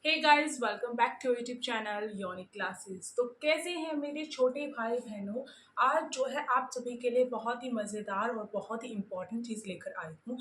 Hey guys, welcome back to YouTube channel योनिक classes. तो कैसे हैं मेरे छोटे भाई बहनों। आज जो है आप सभी के लिए बहुत ही मज़ेदार और बहुत ही इम्पॉर्टेंट चीज़ लेकर आई हूँ,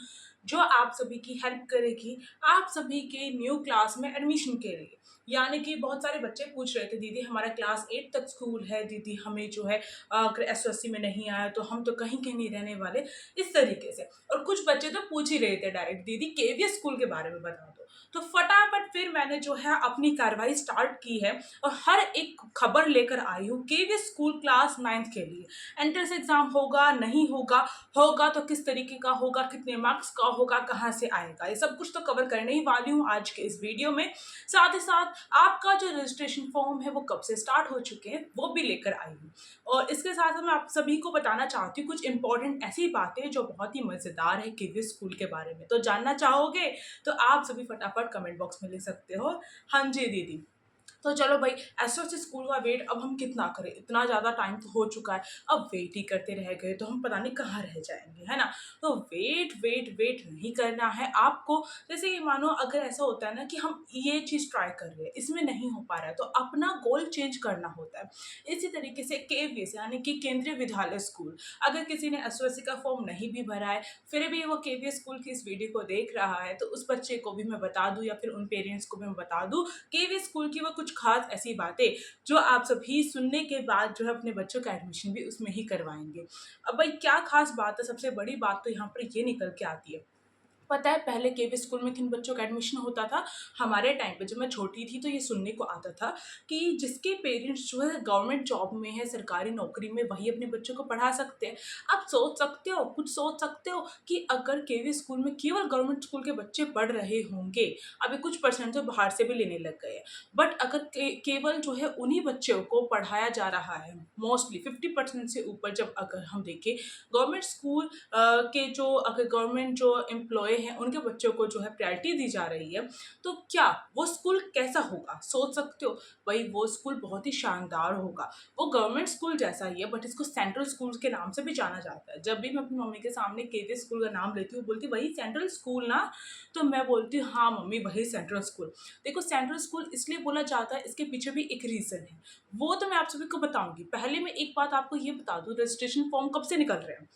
जो आप सभी की हेल्प करेगी आप सभी के न्यू क्लास में एडमिशन के लिए। यानी कि बहुत सारे बच्चे पूछ रहे थे, दीदी हमारा क्लास 8 तक स्कूल है, दीदी हमें जो है अगर एसओएससी में नहीं आया तो हम तो कहीं के नहीं रहने वाले, इस तरीके से। और कुछ बच्चे तो पूछ ही रहे थे डायरेक्ट, दीदी केवीएस स्कूल के बारे में बता दो। तो फटाफट फिर मैंने जो है अपनी कार्रवाई स्टार्ट की है और हर एक खबर लेकर आई हूँ केवीएस स्कूल क्लास 9th के लिए। एंट्रेंस एग्जाम होगा नहीं होगा, होगा तो किस तरीके का होगा, कितने मार्क्स का होगा, कहाँ से आएगा, ये सब कुछ तो कवर करने ही वाली हूँ आज के इस वीडियो में। साथ ही साथ आपका जो रजिस्ट्रेशन फॉर्म है वो कब से स्टार्ट हो चुके हैं वो भी लेकर आई हूँ। और इसके साथ मैं आप सभी को बताना चाहती हूँ कुछ इंपॉर्टेंट ऐसी बातें जो बहुत ही मज़ेदार है केवीएस स्कूल के बारे में। तो जानना चाहोगे तो आप सभी फटाफट कमेंट बॉक्स में लिख सकते हो, हाँ जी दीदी। तो चलो भाई, एसओएससी स्कूल का वेट अब हम कितना करें, इतना ज़्यादा टाइम तो हो चुका है, अब वेट ही करते रह गए तो हम पता नहीं कहाँ रह जाएंगे, है ना। तो वेट वेट वेट नहीं करना है आपको। जैसे कि मानो अगर ऐसा होता है ना कि हम ये चीज़ ट्राई कर रहे हैं, इसमें नहीं हो पा रहा है, तो अपना गोल चेंज करना होता है। इसी तरीके से केवीएस यानी कि केंद्रीय विद्यालय स्कूल, अगर किसी ने एसओएससी का फॉर्म नहीं भी भरा है, फिर भी वो केवीएस स्कूल की इस वीडियो को देख रहा है, तो उस बच्चे को भी मैं बता दूं या फिर उन पेरेंट्स को भी मैं बता दूं केवीएस स्कूल की वो कुछ खास ऐसी बातें जो आप सभी सुनने के बाद जो है अपने बच्चों का एडमिशन भी उसमें ही करवाएंगे। अब भाई क्या खास बात है, सबसे बड़ी बात तो यहाँ पर ये निकल के आती है। पता है पहले केवी स्कूल में किन बच्चों का एडमिशन होता था। हमारे टाइम पे जब मैं छोटी थी तो ये सुनने को आता था कि जिसके पेरेंट्स जो है गवर्नमेंट जॉब में है, सरकारी नौकरी में, वही अपने बच्चों को पढ़ा सकते हैं। आप सोच सकते हो, कुछ सोच सकते हो कि अगर केवी स्कूल में केवल गवर्नमेंट स्कूल के बच्चे पढ़ रहे होंगे, अभी कुछ परसेंट तो बाहर से भी लेने लग गए हैं, बट अगर केवल जो है उन्हीं बच्चों को पढ़ाया जा रहा है, मोस्टली 50% से ऊपर जब अगर हम देखें गवर्नमेंट स्कूल के जो अगर गवर्नमेंट जो एम्प्लॉय हैं उनके बच्चों को जो है प्रायोरिटी दी जा रही है, तो क्या वो स्कूल कैसा होगा सोच सकते हो। भाई वो स्कूल बहुत ही शानदार होगा। वो गवर्नमेंट स्कूल जैसा ही है, बट इसको सेंट्रल स्कूल के नाम से भी जाना जाता है। जब भी मैं अपनी मम्मी के सामने केवी स्कूल का नाम लेती हूँ, बोलती वही सेंट्रल स्कूल ना, तो मैं बोलती हूँ हाँ मम्मी वही सेंट्रल स्कूल। देखो सेंट्रल स्कूल इसलिए बोला जाता है, इसके पीछे भी एक रीज़न है, वो तो मैं आप सभी को बताऊंगी। पहले मैं एक बात आपको ये बता दूँ, रजिस्ट्रेशन फॉर्म कब से निकल रहे हैं।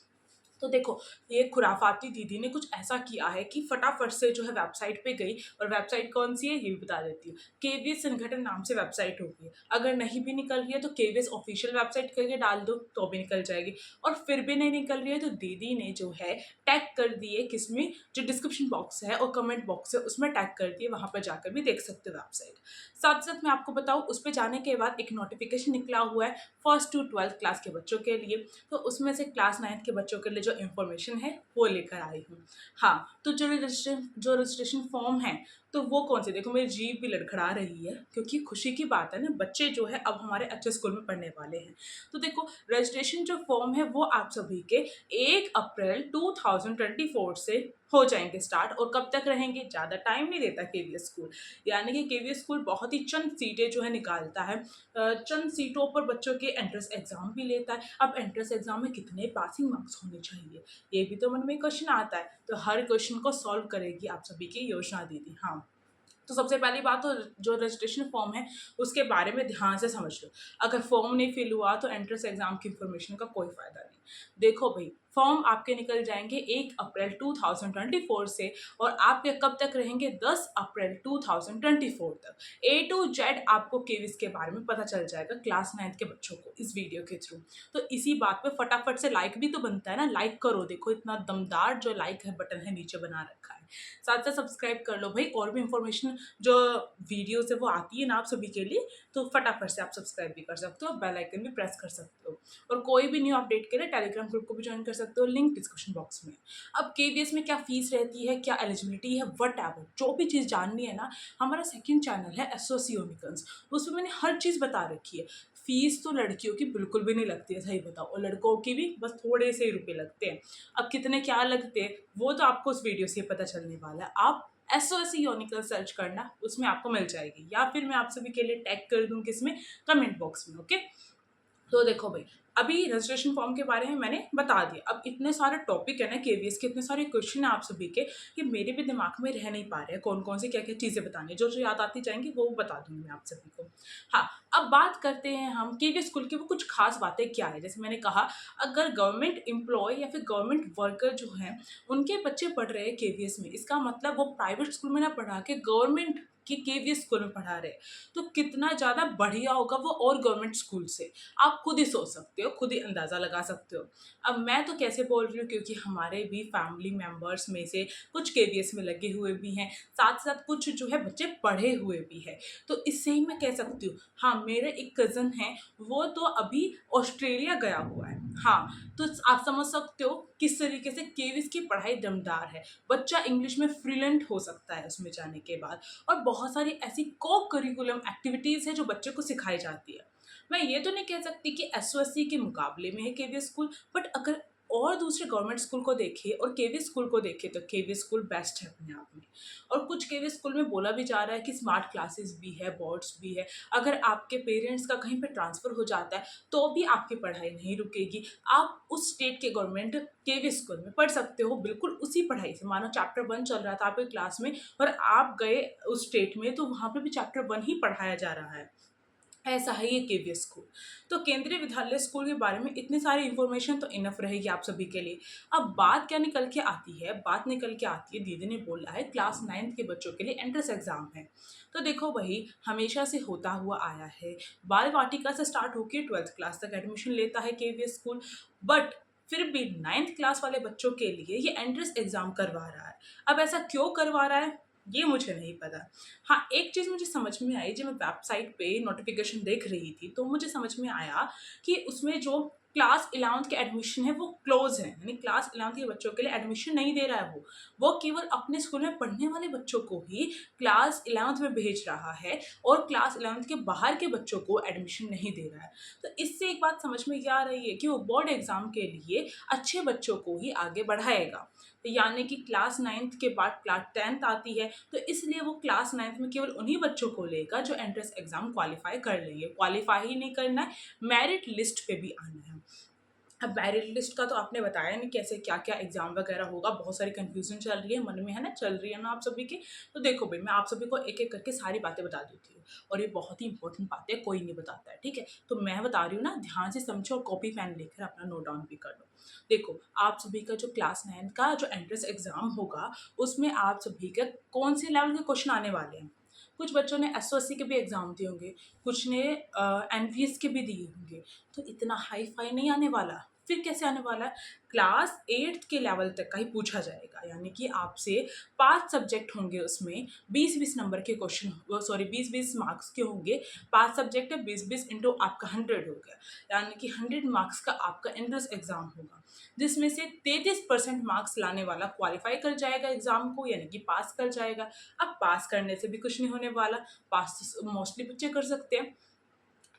तो देखो, ये खुराफाती दीदी ने कुछ ऐसा किया है कि फटाफट से जो है वेबसाइट पे गई, और वेबसाइट कौन सी है ये भी बता देती हूँ। केवीएस संगठन नाम से वेबसाइट होगी है। अगर नहीं भी निकल रही है तो केवीएस ऑफिशियल वेबसाइट करके डाल दो तो भी निकल जाएगी। और फिर भी नहीं निकल रही है तो दीदी ने जो है टैग कर दिए किसमें, जो डिस्क्रिप्शन बॉक्स है और कमेंट बॉक्स है उसमें टैग कर दिए, वहाँ पर जाकर भी देख सकते हो वेबसाइट। साथ साथ मैं आपको बताऊँ, उस पर जाने के बाद एक नोटिफिकेशन निकला हुआ है फर्स्ट टू 12th क्लास के बच्चों के लिए, तो उसमें से क्लास 9th के बच्चों के लिए जो इन्फॉर्मेशन है वो लेकर आई हूँ। हाँ, तो जो रजिस्ट्रेशन फॉर्म है तो वो कौन से, देखो मेरी जीभ भी लड़खड़ा रही है क्योंकि खुशी की बात है ना, बच्चे जो है अब हमारे अच्छे स्कूल में पढ़ने वाले हैं। तो देखो रजिस्ट्रेशन जो फॉर्म है वो आप सभी के 1 अप्रैल 2024 से हो जाएंगे स्टार्ट, और कब तक रहेंगे, ज़्यादा टाइम नहीं देता केवीएस स्कूल। यानी कि केवीएस स्कूल बहुत ही चंद सीटें जो है निकालता है, चंद सीटों पर बच्चों के एंट्रेंस एग्जाम भी लेता है। अब एंट्रेंस एग्जाम में कितने पासिंग मार्क्स होने चाहिए, ये भी तो मन में क्वेश्चन आता है, तो हर क्वेश्चन को सॉल्व करेगी आप सभी की योजना दीदी। हाँ, तो सबसे पहली बात तो जो रजिस्ट्रेशन फॉर्म है उसके बारे में ध्यान से समझ लो। अगर फॉर्म नहीं फिल हुआ तो एंट्रेंस एग्जाम की इन्फॉर्मेशन का कोई फायदा नहीं। देखो भाई, फॉर्म आपके निकल जाएंगे 1 अप्रैल 2024 से, और आपके कब तक रहेंगे, 10 अप्रैल 2024 तक। ए टू जेड आपको केवीएस के बारे में पता चल जाएगा क्लास 9th के बच्चों को इस वीडियो के थ्रू। तो इसी बात पे फटाफट से लाइक भी तो बनता है ना, लाइक करो। देखो इतना दमदार जो लाइक है बटन है नीचे बना रखा है। साथ साथ सब्सक्राइब कर लो भाई, और भी इंफॉर्मेशन जो वीडियोस है वो आती है ना आप सभी के लिए, तो फटाफट से आप सब्सक्राइब भी कर सकते हो, बेल आइकन भी प्रेस कर सकते हो, और कोई भी न्यू अपडेट के लिए टेलीग्राम ग्रुप को भी ज्वाइन कर सकते हो, लिंक डिस्क्रिप्शन बॉक्स में। अब केवीएस में क्या फीस रहती है, क्या एलिजिबिलिटी है, वट एवर जो भी चीज़ जाननी है ना, हमारा सेकंड चैनल है एसोसियोनिकल्स, उसमें मैंने हर चीज़ बता रखी है। फीस तो लड़कियों की बिल्कुल भी नहीं लगती है, सही बताओ, और लड़कों की भी बस थोड़े से ही रुपए लगते हैं। अब कितने क्या लगते हैं वो तो आपको उस वीडियो से पता चलने वाला है। आप एसओएससी योनिकल सर्च करना, उसमें आपको मिल जाएगी, या फिर मैं आप सभी के लिए टैग कर दूं किसमें, कमेंट बॉक्स में। ओके, तो देखो भाई, अभी रजिस्ट्रेशन फॉर्म के बारे में मैंने बता दिया। अब इतने सारे टॉपिक है ना केवीएस के, इतने सारे क्वेश्चन है आप सभी के, कि मेरे भी दिमाग में रह नहीं पा रहे हैं कौन कौन सी क्या क्या चीज़ें बतानी है। जो जो याद आती जाएंगी वो बता दूंगी मैं आप सभी को। हाँ, अब बात करते हैं हम केवीएस स्कूल की वो कुछ खास बातें क्या है। जैसे मैंने कहा, अगर गवर्नमेंट एम्प्लॉय या फिर गवर्नमेंट वर्कर जो हैं उनके बच्चे पढ़ रहे हैं केवीएस में, इसका मतलब वो प्राइवेट स्कूल में ना पढ़ा के गवर्नमेंट की केवीएस स्कूल में पढ़ा रहे हैं, तो कितना ज़्यादा बढ़िया होगा वो और गवर्नमेंट स्कूल से। आप खुद ही सोच सकते हो, खुद ही अंदाज़ा लगा सकते हो। अब मैं तो कैसे बोल रही हूँ, क्योंकि हमारे भी फैमिली मेंबर्स में से कुछ केवीएस में लगे हुए भी हैं, साथ साथ कुछ जो है बच्चे पढ़े हुए भी हैं। तो इससे ही मैं कह सकती हूँ, हाँ, मेरे एक कज़न है, वो तो अभी ऑस्ट्रेलिया गया हुआ है। हाँ, तो आप समझ सकते हो किस तरीके से केवीएस की पढ़ाई दमदार है। बच्चा इंग्लिश में फ्लुएंट हो सकता है उसमें जाने के बाद, और बहुत सारी ऐसी को करिकुलम एक्टिविटीज़ है जो बच्चे को सिखाई जाती है। मैं ये तो नहीं कह सकती कि एसओएससी के मुकाबले में है केवीएस स्कूल, बट अगर और दूसरे गवर्नमेंट स्कूल को देखें और केवीएस स्कूल को देखें तो केवीएस स्कूल बेस्ट है अपने आप में। और कुछ केवीएस स्कूल में बोला भी जा रहा है कि स्मार्ट क्लासेस भी है, बोर्ड्स भी है। अगर आपके पेरेंट्स का कहीं पे ट्रांसफ़र हो जाता है तो भी आपकी पढ़ाई नहीं रुकेगी। आप उस स्टेट के गवर्नमेंट केवीएस स्कूल में पढ़ सकते हो, बिल्कुल उसी पढ़ाई से। मानो चैप्टर 1 चल रहा था आपके क्लास में और आप गए उस स्टेट में, तो वहाँ पे भी चैप्टर 1 ही पढ़ाया जा रहा है। ऐसा है ये केवीएस स्कूल। तो केंद्रीय विद्यालय स्कूल के बारे में इतनी सारी इन्फॉर्मेशन तो इनफ रहेगी आप सभी के लिए। अब बात क्या निकल के आती है, बात निकल के आती है, दीदी ने बोला है क्लास 9th के बच्चों के लिए एंट्रेंस एग्जाम है। तो देखो, वही हमेशा से होता हुआ आया है। बाल वाटिका से स्टार्ट होकर 12th क्लास तक एडमिशन लेता है केवीएस स्कूल, बट फिर भी 9th क्लास वाले बच्चों के लिए ये एंट्रेंस एग्जाम करवा रहा है। अब ऐसा क्यों करवा रहा है ये मुझे नहीं पता। हाँ, एक चीज़ मुझे समझ में आई, जब मैं वेबसाइट पे नोटिफ़िकेशन देख रही थी, तो मुझे समझ में आया कि उसमें जो क्लास 11th के एडमिशन है वो क्लोज़ है, यानी क्लास 11th के बच्चों के लिए एडमिशन नहीं दे रहा है वो। वो केवल अपने स्कूल में पढ़ने वाले बच्चों को ही क्लास 11th में भेज रहा है और क्लास 11th के बाहर के बच्चों को एडमिशन नहीं दे रहा है। तो इससे एक बात समझ में ये आ रही है कि वो बोर्ड एग्ज़ाम के लिए अच्छे बच्चों को ही आगे बढ़ाएगा। यानी कि क्लास 9th के बाद क्लास 10th आती है, तो इसलिए वो क्लास 9th में केवल उन्हीं बच्चों को लेगा जो एंट्रेंस एग्ज़ाम क्वालीफाई कर लेंगे। क्वालीफाई ही नहीं करना है, मेरिट लिस्ट पे भी आना है। अब मेरिट लिस्ट का तो आपने बताया नहीं कैसे क्या-क्या एग्ज़ाम वगैरह होगा, बहुत सारी कन्फ्यूज़न चल रही है मन में, है ना? चल रही है ना आप सभी के? तो देखो भई, मैं आप सभी को एक-एक करके सारी बातें बता देती हूँ, और ये बहुत ही इम्पोर्टेंट बातें, कोई नहीं बताता है, ठीक है? तो मैं बता रही हूँ ना, ध्यान से समझो और कॉपी पेन लेकर अपना नोट डाउन भी कर लो। देखो, आप सभी का जो क्लास 9th का जो एंट्रेंस एग्ज़ाम होगा, उसमें आप सभी के कौन से लेवल के क्वेश्चन आने वाले हैं। कुछ बच्चों ने एसओएससी के भी एग्ज़ाम दिए होंगे, कुछ ने एनवीएस के भी दिए होंगे, तो इतना हाई-फाई नहीं आने वाला। फिर कैसे आने वाला है? क्लास 8th के लेवल तक का ही पूछा जाएगा, यानी कि आपसे 5 सब्जेक्ट होंगे, उसमें 20-20 नंबर के क्वेश्चन, सॉरी 20-20 मार्क्स के होंगे। 5 सब्जेक्ट है, 20-20 इंटू आपका 100 हो गया, यानी कि 100 मार्क्स का आपका एंट्रेंस एग्ज़ाम होगा, जिसमें से 33% मार्क्स लाने वाला क्वालीफाई कर जाएगा एग्ज़ाम को, यानी कि पास कर जाएगा। अब पास करने से भी कुछ नहीं होने वाला, पास तो मोस्टली बच्चे कर सकते हैं।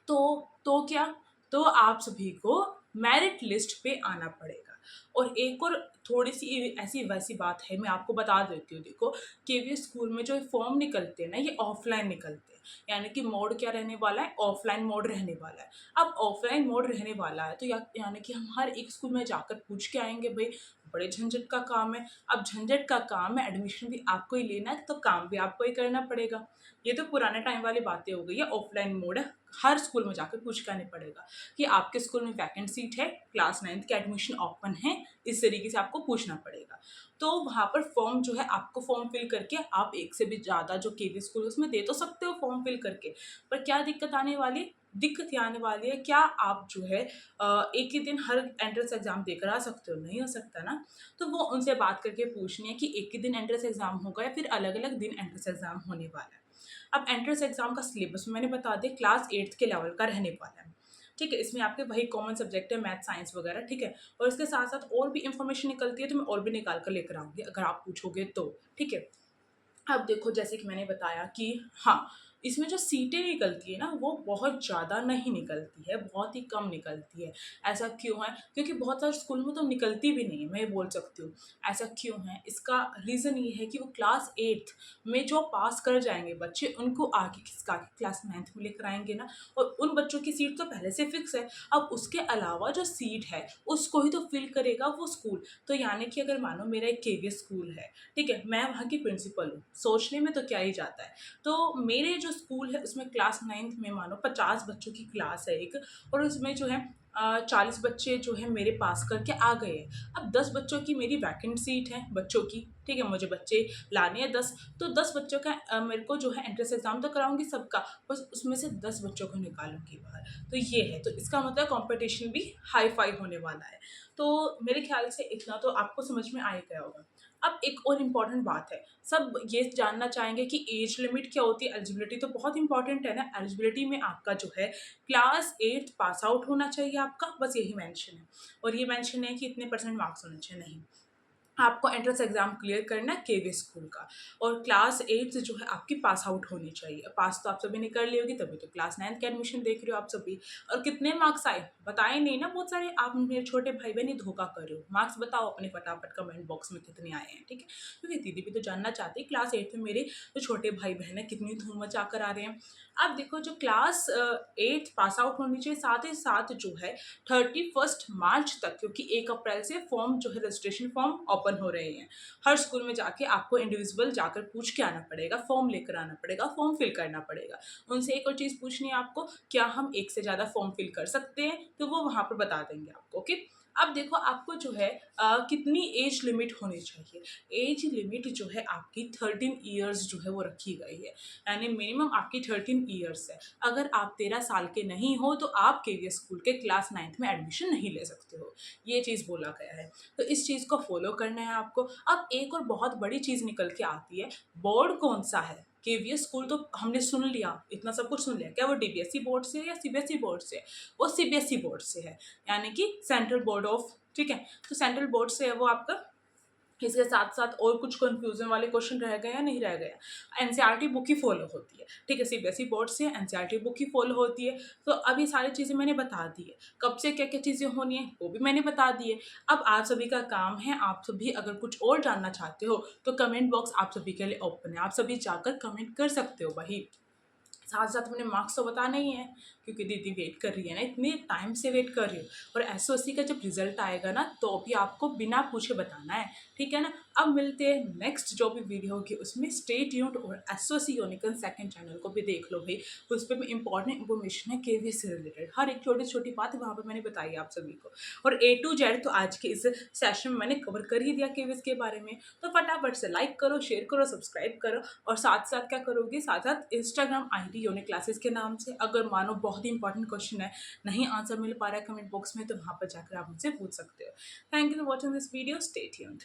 तो क्या? तो आप सभी को मेरिट लिस्ट पे आना पड़ेगा। और एक और थोड़ी-सी ऐसी-वैसी बात है, मैं आपको बता देती हूँ। देखो, केवीएस स्कूल में जो फॉर्म निकलते हैं ना, ये ऑफ़लाइन निकलते हैं। यानी कि मोड क्या रहने वाला है? ऑफ़लाइन मोड रहने वाला है। अब ऑफ़लाइन मोड रहने वाला है, तो यानी कि हम हर एक स्कूल में जाकर पूछ के आएँगे भई, बड़े झंझट का काम है। अब झंझट का काम है, एडमिशन भी आपको ही लेना है, तो काम भी आपको ही करना पड़ेगा। ये तो पुराने टाइम वाली बातें हो गई है, ऑफ़लाइन मोड है, हर स्कूल में जाकर पूछ के आने पड़ेगा कि आपके स्कूल में वैकेंट सीट है, क्लास 9th की एडमिशन ओपन है, इस तरीके से आपको पूछना पड़ेगा। तो वहाँ पर फॉर्म जो है, आपको फॉर्म फिल करके आप एक से भी ज़्यादा जो केवी स्कूल है उसमें दे तो सकते हो फॉर्म फिल करके, पर क्या दिक्कत आने वाली है? दिक्कत ये आने वाली है, क्या आप जो है एक ही दिन हर एंट्रेंस एग्ज़ाम देकर आ सकते हो? नहीं हो सकता ना। तो वो उनसे बात करके पूछनी है कि एक ही दिन एंट्रेंस एग्ज़ाम होगा या फिर अलग-अलग दिन एंट्रेंस एग्ज़ाम होने वाला है। अब एंट्रेंस एग्ज़ाम का सिलेबस मैंने बता दिया, क्लास 8th के लेवल का रहने वाला है। ठीक है? इसमें आपके वही कॉमन सब्जेक्ट है, मैथ, साइंस वगैरह, ठीक है? और इसके साथ-साथ और भी इन्फॉर्मेशन निकलती है, तो मैं और भी निकाल कर लेकर आऊँगी अगर आप पूछोगे तो, ठीक है? अब देखो, जैसे कि मैंने बताया कि हाँ, इसमें जो सीटें निकलती है ना वो बहुत ज़्यादा नहीं निकलती है, बहुत ही कम निकलती है। ऐसा क्यों है? क्योंकि बहुत सारे स्कूल में तो निकलती भी नहीं है, मैं ये बोल सकती हूँ। ऐसा क्यों है? इसका रीज़न ये है कि वो क्लास 8th में जो पास कर जाएँगे बच्चे, उनको आगे खिसका के क्लास 9th में लेकर आएँगे ना, और उन बच्चों की सीट तो पहले से फिक्स है। अब उसके अलावा जो सीट है, उसको ही तो फ़िल करेगा वो स्कूल। तो यानी कि अगर मानो मेरा एक केवीएस स्कूल है, ठीक है? मैं वहाँ की प्रिंसिपल हूँ, सोचने में तो क्या ही जाता है। तो मेरे जो स्कूल है उसमें क्लास 9th में मानो 50 बच्चों की क्लास है एक, और उसमें जो है 40 बच्चे जो है मेरे पास करके आ गए हैं। अब 10 बच्चों की मेरी वैकेंट सीट है बच्चों की, ठीक है? मुझे बच्चे लाने हैं 10, तो 10 बच्चों का मेरे को जो है एंट्रेंस एग्ज़ाम तो कराऊँगी सबका, बस उसमें से 10 बच्चों को निकालूँगी बाहर। तो ये है, तो इसका मतलब कॉम्पिटिशन भी हाई-फ़ाई होने वाला है। तो मेरे ख़्याल से इतना तो आपको समझ में आ ही गया होगा। अब एक और इम्पॉर्टेंट बात है, सब ये जानना चाहेंगे कि एज लिमिट क्या होती है? एलिजिबिलिटी तो बहुत इम्पोर्टेंट है ना, एलिजिबिलिटी में आपका जो है क्लास 8th पास आउट होना चाहिए आपका, बस यही मेंशन है। और ये मेंशन है कि इतने परसेंट मार्क्स होने चाहिए, नहीं। आपको एंट्रेंस एग्ज़ाम क्लियर करना है केवी स्कूल का, और क्लास 8 से जो है आपकी पास आउट होनी चाहिए। पास तो आप सभी ने कर ली होगी, तभी तो क्लास 9th के एडमिशन देख रहे हो आप सभी। और कितने मार्क्स आए? बताए नहीं ना बहुत सारे, आप मेरे छोटे भाई-बहन ही धोखा कर रहे हो। मार्क्स बताओ अपने फटाफट कमेंट बॉक्स में कितने आए हैं, ठीक है? क्योंकि दीदी भी तो जानना चाहती है क्लास 8 में मेरे जो छोटे भाई-बहन हैं कितनी धूम मचा कर आ रहे हैं। अब देखो जो क्लास 8 पास आउट होनी चाहिए, साथ ही साथ जो है 31 मार्च तक, क्योंकि 1 अप्रैल से फॉर्म जो है रजिस्ट्रेशन फॉर्म ओपन हो रहे हैं। हर स्कूल में जाके आपको इंडिविजुअल जाकर पूछ के आना पड़ेगा, फॉर्म लेकर आना पड़ेगा, फॉर्म फिल करना पड़ेगा। उनसे एक और चीज़ पूछनी है आपको, क्या हम 1 से ज़्यादा फॉर्म फिल कर सकते हैं? तो वो वहाँ पर बता देंगे आपको, ओके? अब देखो आपको जो है कितनी एज लिमिट होनी चाहिए? एज लिमिट जो है आपकी 13 इयर्स जो है वो रखी गई है। यानी मिनिमम आपकी 13 इयर्स है। अगर आप 13 साल के नहीं हो तो आप केवीएस स्कूल के क्लास 9th में एडमिशन नहीं ले सकते हो। ये चीज़ बोला गया है। तो इस चीज़ को फ़ॉलो करना है आपको। अब एक और बहुत बड़ी चीज़ निकल के आती है, बोर्ड कौन-सा है? केवीएस स्कूल तो हमने सुन लिया, इतना सब कुछ सुन लिया। क्या वो डीबीएसई बोर्ड से है या सीबीएसई बोर्ड से है? वो सीबीएसई बोर्ड से है, यानी कि सेंट्रल बोर्ड ऑफ, ठीक है? तो सेंट्रल बोर्ड से है वो आपका। इसके साथ-साथ और कुछ कन्फ्यूज़न वाले क्वेश्चन रह गए या नहीं रह गए? एनसीईआरटी बुक ही फ़ॉलो होती है, ठीक है? सीबीएसई बोर्ड से एनसीईआरटी बुक ही फ़ॉलो होती है। तो अब ये सारी चीज़ें मैंने बता दी है। कब से क्या-क्या चीज़ें होनी है, वो भी मैंने बता दी है। अब आप सभी का काम है, आप सभी अगर कुछ और जानना चाहते हो, तो कमेंट बॉक्स आप सभी के लिए ओपन है। आप सभी जाकर कमेंट कर सकते हो वहीं। साथ-साथ अपने मार्क्स तो बताने ही है, क्योंकि दीदी वेट कर रही है ना, इतने टाइम से वेट कर रही हूँ। और एसओसी का जब रिज़ल्ट आएगा ना, तो भी आपको बिना पूछे बताना है, ठीक है ना? अब मिलते हैं नेक्स्ट जो भी वीडियो होगी उसमें, स्टे ट्यून्ड। और एसओसी यूनिकॉर्न सेकंड चैनल को भी देख लो भई, उस पे भी इम्पोर्टेंट इन्फॉर्मेशन है केवीएस से रिलेटेड। हर एक छोटी-छोटी बात वहाँ पे मैंने बताई है आप सभी को। और ए टू जेड तो आज के इस सेशन में मैंने कवर कर ही दिया केवीएस के बारे में। तो फटाफट से लाइक करो, शेयर करो, सब्सक्राइब करो, और साथ-साथ क्या करोगे, साथ-साथ इंस्टाग्राम आईडी यूनिक क्लासेस के नाम से, अगर मानो बहुत ही इंपॉर्टेंट क्वेश्चन है, नहीं आंसर मिल पा रहा है कमेंट बॉक्स में, तो वहाँ पर जाकर आप मुझसे पूछ सकते हो। Thank you for watching this video, stay tuned.